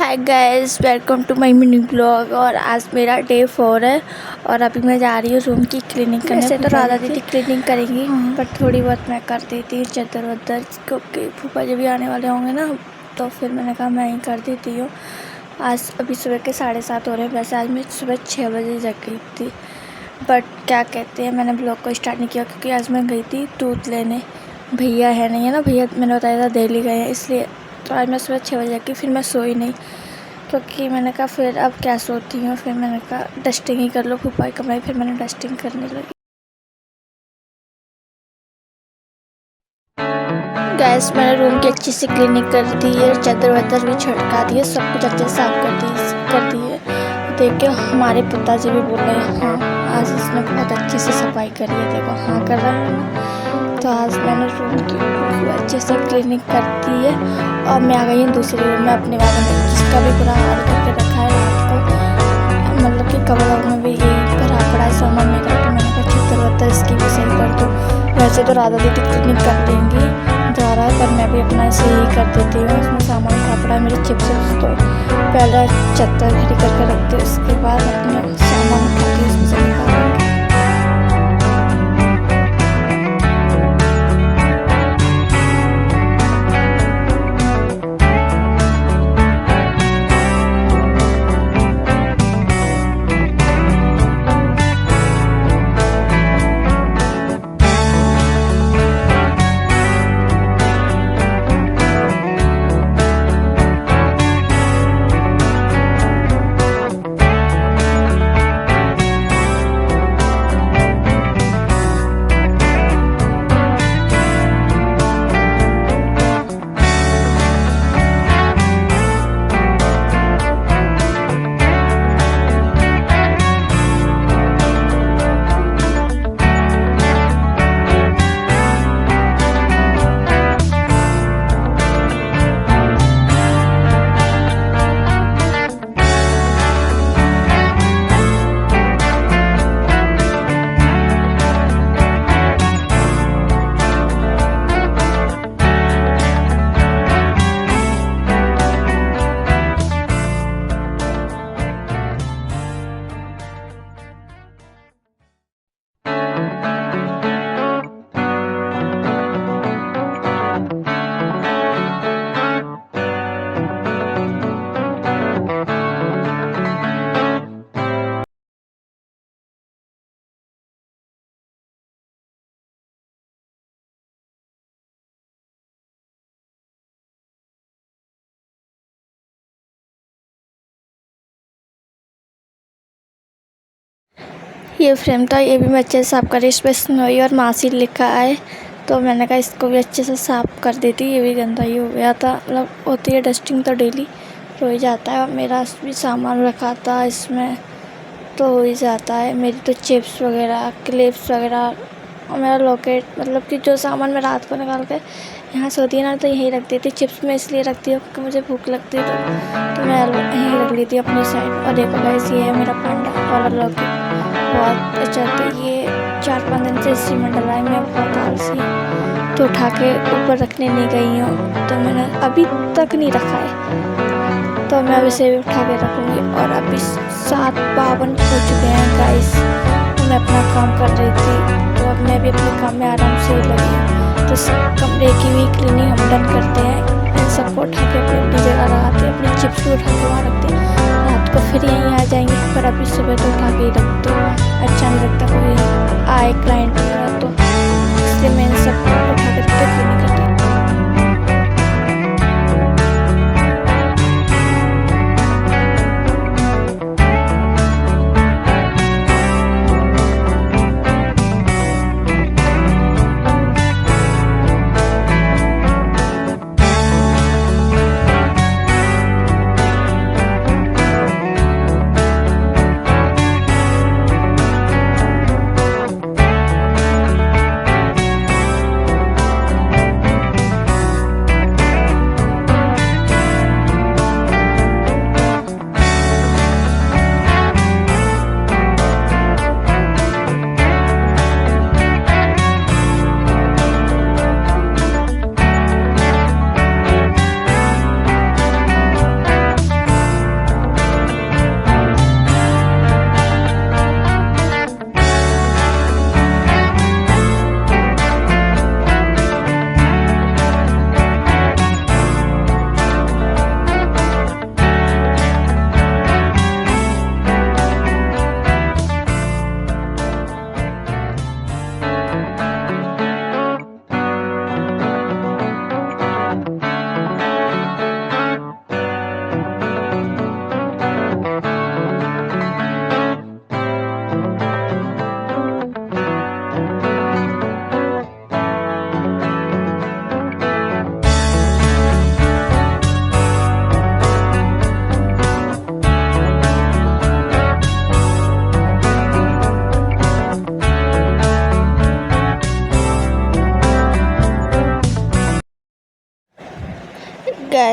Hi guys, welcome to my mini blog. और आज मेरा डे 4 है और अभी मैं जा रही हूँ रूम की क्लीनिंग करने। वैसे तो राधा दीदी क्लीनिंग करेंगी पर थोड़ी बहुत मैं कर देती हूँ चादर वादर, क्योंकि फूफा जी भी आने वाले होंगे ना, तो फिर मैंने कहा मैं ही कर देती हूँ। आज अभी सुबह के 7:30 हो रहे हैं। वैसे आज मैं सुबह 6 बजे जग गई थी, बट क्या कहते हैं, मैंने ब्लॉग को स्टार्ट नहीं किया क्योंकि आज मैं गई थी दूध लेने। भैया है नहीं है ना, भैया मैंने बताया था दिल्ली गए हैं, इसलिए तो आज मैं सुबह 6 बजे जगी। फिर मैं सोई नहीं क्योंकि मैंने कहा फिर अब क्या सोती हूँ। फिर मैंने कहा डस्टिंग ही कर लो फूफा के कमरे। फिर मैंने डस्टिंग करने लगी। गैस मैंने रूम की अच्छी से क्लीनिंग कर दी है, चादर वादर भी छिड़का दी है, सब कुछ अच्छे से साफ कर दी है। देख के हमारे पिताजी भी बोल रहे हैं हाँ आज इसने बहुत अच्छे से सफाई करी है। देखो हाँ कर रहा है। तो आज मैंने रूम की अच्छे से क्लीनिंग कर दी है और मैं आ गई हूँ दूसरे रूम में अपने वाले में, जिसका भी बुरा हाल करके रखा है रात को। मतलब कि कपड़ों में भी यही भरा पड़ा है सामान मेरा, तो मैंने कहा छत्तर वत्तर इसकी भी सही कर दूँ। वैसे तो राधा दीदी क्लीनिंग कर देंगी जा रहा है, पर मैं भी अपना ऐसे ही कर देती हूँ। इसमें सामान भरा पड़ा है मेरे चिप्स, तो पहले चद्दर खड़ी करके रखती हूँ, उसके बाद अपना सामान उठा के उसमें से निकालूँगी। ये फ्रेम था, ये भी मैं अच्छे से साफ़ करी। इस पर स्नोई और मासी लिखा है, तो मैंने कहा इसको भी अच्छे से साफ़ कर देती। ये भी गंदा ही हो गया था, मतलब होती है डस्टिंग तो डेली हो ही जाता है। और मेरा भी सामान रखा था इसमें तो हो ही जाता है। मेरी तो चिप्स वगैरह, क्लिप्स वगैरह और मेरा लॉकेट, मतलब कि जो सामान मैं रात को निकाल के यहाँ से होती है ना, तो यहीं रख देती। चिप्स मैं इसलिए रखती हूँ क्योंकि मुझे भूख लगती है, तो मैं यहीं रख लेती हूँ अपनी साइड। और देखो गाइस, ये है मेरा पांडा वाला लॉकेट, बहुत अच्छा। तो ये 4-5 दिन से इसी में डला है। मैं बहुत आलसी तो उठा के ऊपर रखने नहीं गई हूँ, तो मैंने अभी तक नहीं रखा है, तो मैं अब इसे भी उठा के रखूँगी। और अभी 7:52 हो चुके हैं गाइस, तो मैं अपना काम कर रही थी, तो अब मैं भी अपने काम में आराम से लगी हूँ। तो कमरे की भी क्लीनिंग हम डन करते हैं। इन सबको उठा के अपनी जगह लगाते हैं, अपनी चिप्स भी उठा के वहाँ रखते हैं। रात को फिर यहीं आ जाएंगे, पर अभी सुबह तो उठा के ही रखते हैं। अच्छा नहीं लगता कोई आए क्लाइंट वगैरह, तो इसलिए मैं इन सबको उठा के क्लीनिंग करती हूँ।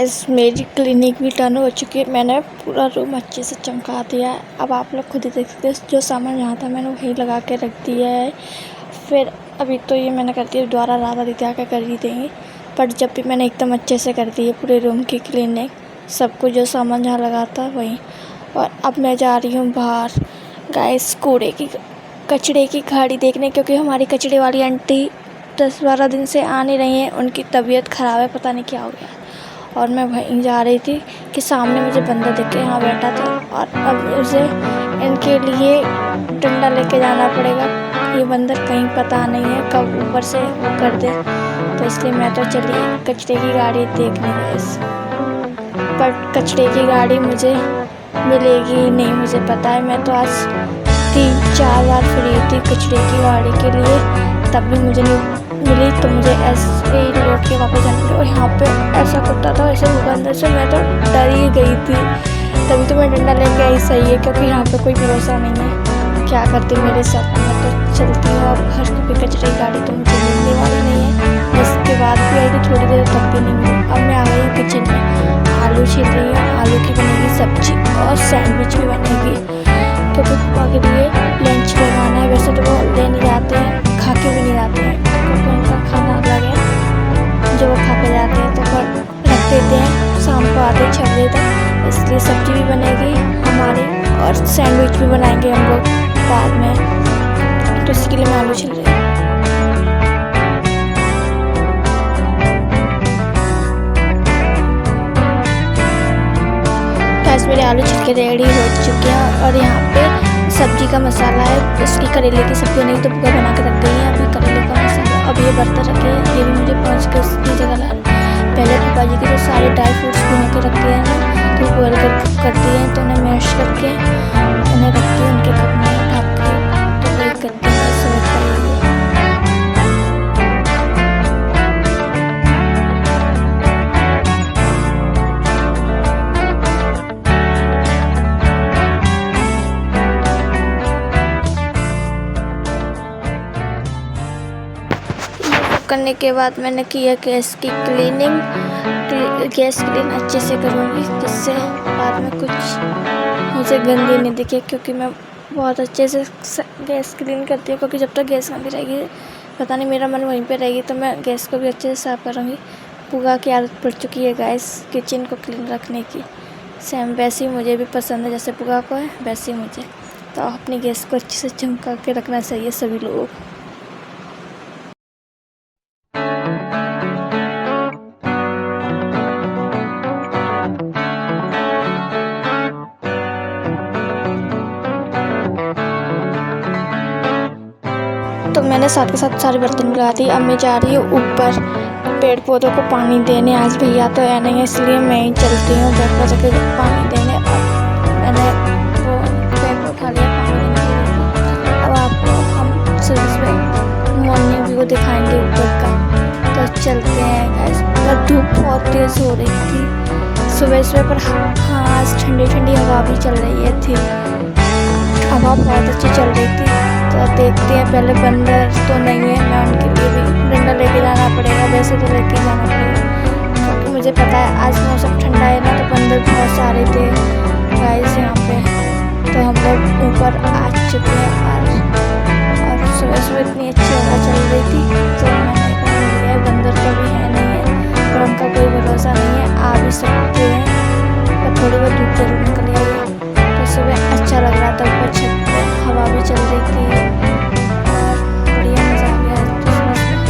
गाइस मेरी क्लिनिक भी टर्न हो चुकी है। मैंने पूरा रूम अच्छे से चमका दिया है। अब आप लोग खुद ही देख सकते हैं, जो सामान यहाँ था मैंने वहीं लगा के रख दिया है। फिर अभी तो ये मैंने कर दिया, दोबारा राधा दीदी आकर कर ही देंगी। पर जब भी मैंने एकदम अच्छे से कर दी है पूरे रूम की क्लीनिंग, सब कुछ जो सामान जहाँ लगा था वहीं। और अब मैं जा रही हूँ बाहर गाइस कचड़े की गाड़ी देखने, क्योंकि हमारी कचड़े वाली आंटी 10-12 दिन से आ नहीं रही हैं। उनकी तबीयत ख़राब है, पता नहीं क्या हो गया। और मैं वहीं जा रही थी कि सामने मुझे बंदा दिख के यहाँ बैठा था, और अब मुझे इनके लिए डंडा लेके जाना पड़ेगा। ये बंदर कहीं पता नहीं है कब ऊपर से वो कर दे, तो इसलिए मैं तो चली कचरे की गाड़ी देखने गई। पर कचरे की गाड़ी मुझे मिलेगी नहीं, मुझे पता है। मैं तो आज 3-4 बार फ्री थी कचरे की गाड़ी के लिए, तब भी मुझे नहीं मिली। तो मुझे ऐसे ही लौट के वापस जाना पड़ा। और यहाँ पे ऐसा कुत्ता था, ऐसे होगा अंदर से, मैं तो डर ही गई थी। तभी तो मैं डंडा लेके आई, सही है, क्योंकि यहाँ पे कोई भरोसा नहीं है क्या करती मेरे साथ। मैं तो चलती हूँ अब हर कभी कचरे की गाड़ी तो मुझे मिलने वाली नहीं है। इसके बाद भी आई थी थोड़ी देर, तब भी नहीं मिली। अब मैं आ गई हूँ किचन में, आलू छील रही हूँ। आलू की बनेगी सब्जी और सैंडविच भी बनेगी, क्योंकि पापा के लिए लंच बनाना है। वैसे तो वो ले नहीं जाते हैं, खा के भी नहीं जाते हैं, क्योंकि उनका खाना अलग है जो वो खा के जाते हैं। तो फिर रख देते हैं, शाम को आते हैं 6 बजे तक। इसलिए सब्जी भी बनेगी हमारी और सैंडविच भी बनाएंगे हम लोग बाद में। तो इसके लिए मैं आलू छील रही हूँ। गैस मेरे आलू छिलके रेडी हो चुके हैं, और यहाँ पे सब्जी का मसाला है। इसकी करेले की सब्जी नहीं तो भुगा बना के रख गई है। अभी करेले का मसाला, अब ये बर्तन रखे हैं, ये भी मुझे पहुँच के उसकी जगह ला। पहले पापा जी के जो सारे ड्राई फ्रूट्स भिगो के रखे हैं ना, तो बॉयल कर दिए हैं, तो उन्हें मैश करके उन्हें रख के उनके कप में ढक के तो वही करते हैं सर्व करेंगे। करने के बाद मैंने किया गैस की क्लीनिंग। गैस क्लीन अच्छे से करूँगी, जिससे बाद में कुछ मुझे गंदी नहीं दिखे, क्योंकि मैं बहुत अच्छे से गैस क्लीन करती हूँ। क्योंकि जब तक गैस गंदी रहेगी, पता नहीं मेरा मन वहीं पे रहेगी, तो मैं गैस को भी अच्छे से साफ़ करूँगी। पुगा की आदत पड़ चुकी है गैस किचन को क्लीन रखने की। सेम वैसे ही मुझे भी पसंद है, जैसे पुगा को है वैसे ही मुझे। तो अपनी गैस को अच्छे से चमका के रखना चाहिए सभी लोगों को। तो मैंने साथ के साथ सारे बर्तन मिला दिए। अब मैं जा रही हूँ ऊपर पेड़ पौधों को पानी देने। आज भैया तो है नहीं, इसलिए मैं ही चलती हूँ पेड़ पौधों को पानी देने। अब मैंने वो पेड़ को उठा लिया पानी देने के लिए। अब आपको हम सुबह मॉर्निंग व्यू दिखाएंगे ऊपर का। तो चलते हैं गाइस। पर धूप बहुत तेज़ हो रही थी सुबह पर हाँ आज ठंडी ठंडी हवा भी चल रही थी। हवा बहुत अच्छी चल रही थी। तो देखते हैं, पहले बंदर तो नहीं है, मैं उनके लिए भी डंडा लेके जाना पड़ेगा। वैसे तो लेके जाना पड़ेगा, क्योंकि मुझे पता है आज मौसम ठंडा है ना, तो बंदर बहुत सारे थे गाइस यहाँ पे। तो हम लोग ऊपर आ चुके हैं और सुबह इतनी अच्छी हवा चल रही थी, तो मैंने कहा बंदर तो भी है नहीं है, पर उनका कोई भरोसा नहीं है, आ भी सकते हैं। पर थोड़ी बहुत धूप जरूर निकल आई है। तो सुबह अच्छा लग रहा था, ऊपर छत पे हवा भी चल रही थी और बढ़िया मज़ा आ गया क्रिसमस में।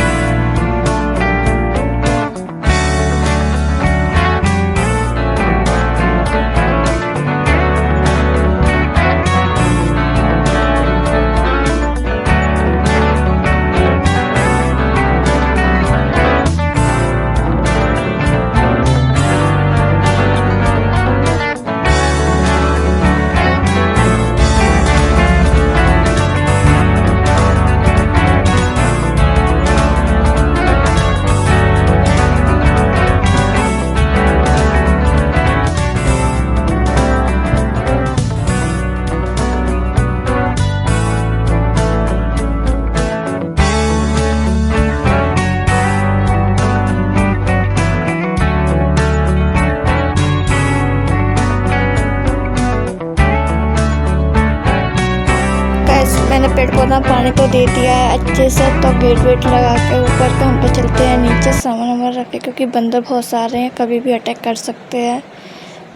पेड़ पौधा पानी तो दे दिया है अच्छे से, तो गेट वेट लगा के ऊपर का हम पे चलते हैं नीचे सामान वामान रखे, क्योंकि बंदर बहुत सारे हैं, कभी भी अटैक कर सकते हैं।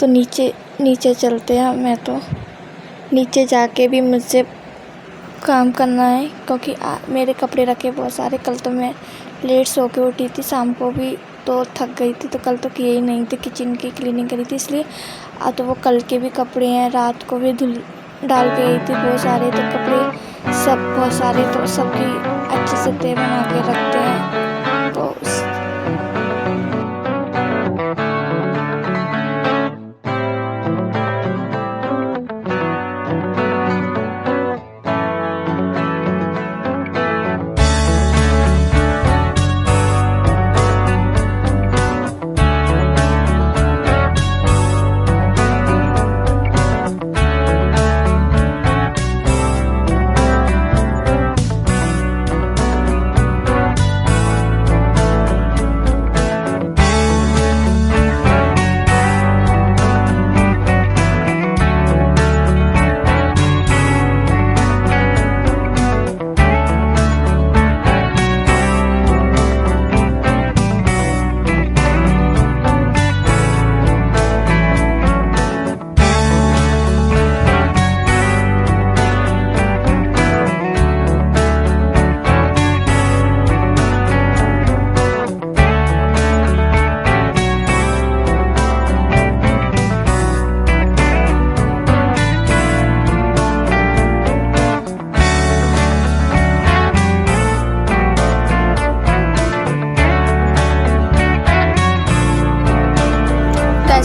तो नीचे चलते हैं। मैं तो नीचे जाके भी मुझसे काम करना है, क्योंकि मेरे कपड़े रखे बहुत सारे। कल तो मैं लेट सो के उठी थी, शाम को भी तो थक गई थी, तो कल तो किए ही नहीं थे, किचन की क्लीनिंग करी थी इसलिए। तो वो कल के भी कपड़े हैं, रात को भी धुल डाल के गई थी बहुत सारे, तो कपड़े सब बहुत सारे, तो सबकी अच्छे से तय बना के रखते हैं। तो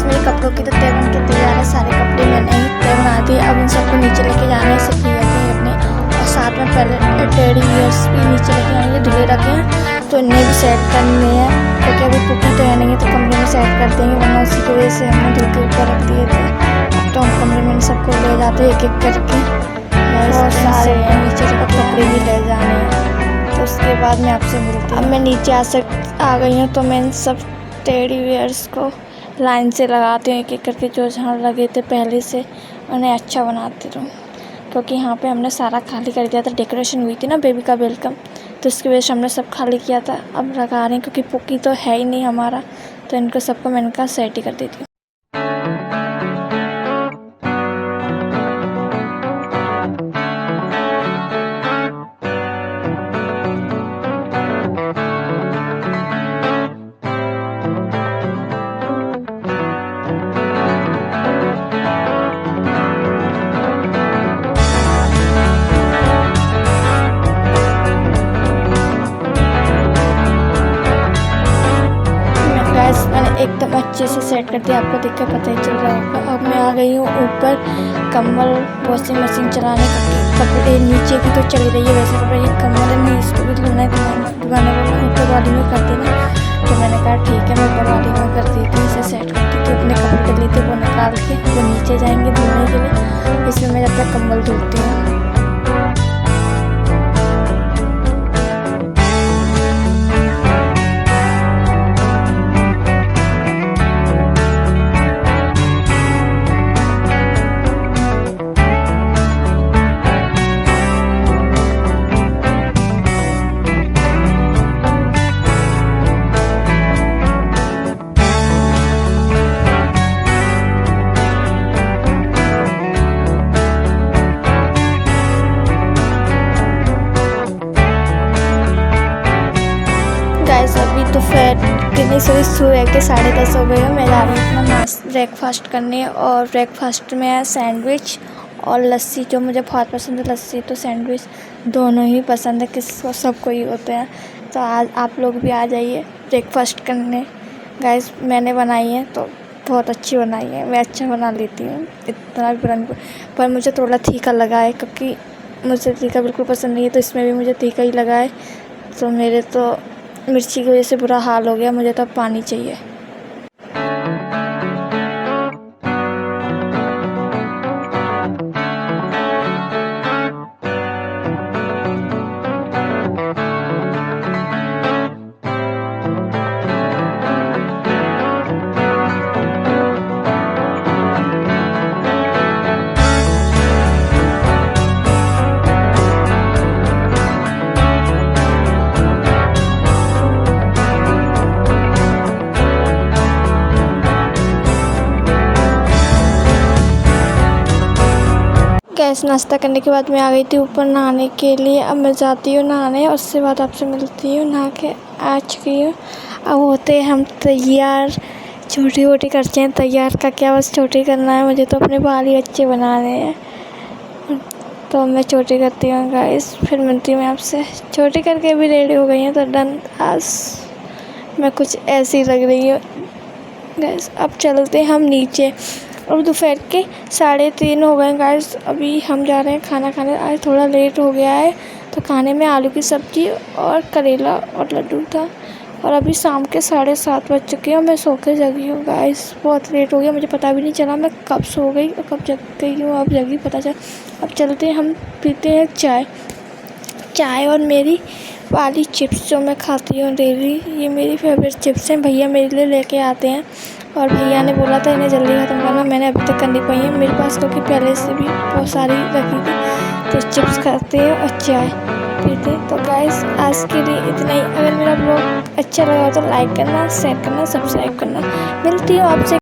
मेरे कपड़ों की तो तय बन के तैयार है, सारे कपड़े मैंने ही तय बना दिए। अब इन सबको नीचे लेके जाना है, इसे किया थे अपने, और साथ में पहले टेडी बियर्स भी नीचे लेके आएंगे, धुले रखे हैं, तो इन्हें भी सेट करने हैं, क्योंकि अभी पुट्टी तो है नहीं है, तो कमरे में सेट कर देंगे, वरना उसी की वजह से हमने धुल के ऊपर रख दिए थे। अब तो हम कमरे में इन सबको ले जाते हैं एक एक करके, बहुत सारे हैं नीचे, तो कपड़े भी ले जाने हैं। तो उसके बाद मैं आपसे मिलती हूँ। अब मैं नीचे आ गई हूँ, तो मैं इन सब टेडी बियर्स को लाइन से लगाते हैं एक एक करके, जो जहाँ लगे थे पहले से उन्हें अच्छा बनाते रहूँ, क्योंकि यहाँ पे हमने सारा खाली कर दिया था। डेकोरेशन हुई थी ना बेबी का वेलकम, तो इसकी वजह से हमने सब खाली किया था। अब लगा रहे हैं, क्योंकि पुक्की तो है ही नहीं हमारा, तो इनको सबको मैंने कहा सेट ही कर देती हूँ। मैंने एकदम अच्छे से सेट कर दिया, आपको देख कर पता ही चल रहा होगा। अब मैं आ गई हूँ ऊपर कम्बल वॉशिंग मशीन चलाने, कपड़े नीचे की तो चली रही है, वैसे कपड़े ये कम्बल है, नहीं इसको भी धुलना है, धुलाने वाला ऊपर वाली में कर देना। तो मैंने कहा ठीक है, मैं ऊपर वाली में कर दी थी, इसे सेट करती थी। अपने कपड़े डली थे वो निकाल के वो नीचे जाएंगे धुलने के लिए, इसमें मैं जब तक कम्बल धुलती हूँ। अभी दोपहर कितनी सुबह के 10:30 हो गए हो। मैं जा रही हूँ अपना ब्रेकफास्ट करने, और ब्रेकफास्ट में है सैंडविच और लस्सी, जो मुझे बहुत पसंद है। लस्सी तो सैंडविच दोनों ही पसंद है, किसको सबको ही होते हैं। तो आज आप लोग भी आ जाइए ब्रेकफास्ट करने। गाइस मैंने बनाई है तो बहुत अच्छी बनाई है, मैं अच्छा बना लेती हूँ, इतना भी बुरा नहीं, पर मुझे थोड़ा तीखा लगा है, क्योंकि मुझे तीखा बिल्कुल पसंद नहीं है, तो इसमें भी मुझे तीखा ही लगा है। तो मेरे तो मिर्ची की वजह से बुरा हाल हो गया, मुझे तो पानी चाहिए। गैस नाश्ता करने के बाद मैं आ गई थी ऊपर नहाने के लिए। अब मैं जाती हूँ नहाने और उसके बाद आपसे मिलती हूँ। नहा के आ चुकी हूँ। अब होते हम तैयार। छोटी वोटी करते हैं तैयार का क्या, बस छोटी करना है मुझे, तो अपने बाल ही अच्छे बनाने हैं। तो मैं छोटी करती हूँ गाइस, फिर मिलती हूँ मैं आपसे। छोटी करके भी रेडी हो गई हैं तो डन। आज मैं कुछ ऐसी लग रही हूँ गाइस। अब चलते हम नीचे। और दोपहर के 3:30 हो गए गाइस। अभी हम जा रहे हैं खाना खाने। आज थोड़ा लेट हो गया है तो खाने में आलू की सब्ज़ी और करेला और लड्डू था। और अभी शाम के 7:30 बज चुके हैं और मैं सो के जगी हूँ गाइस। बहुत लेट हो गया, मुझे पता भी नहीं चला मैं कब सो गई और कब जग गई हूँ। अब जगी पता चल। अब चलते हैं हम पीते हैं चाय और मेरी वाली चिप्स जो मैं खाती हूँ डेली। ये मेरी फेवरेट चिप्स हैं। भैया मेरे लिए लेके आते हैं और भैया ने बोला था इन्हें जल्दी ख़त्म करना। मैंने अभी तक करनी पड़ी है मेरे पास, क्योंकि पहले से भी बहुत सारी रखी थी। तो चिप्स खाते हैं और चाय पीते हैं। तो गाइस आज के लिए इतना ही। अगर मेरा ब्लॉग अच्छा लगा तो लाइक करना, शेयर करना, सब्सक्राइब करना। मिलती हूँ आपसे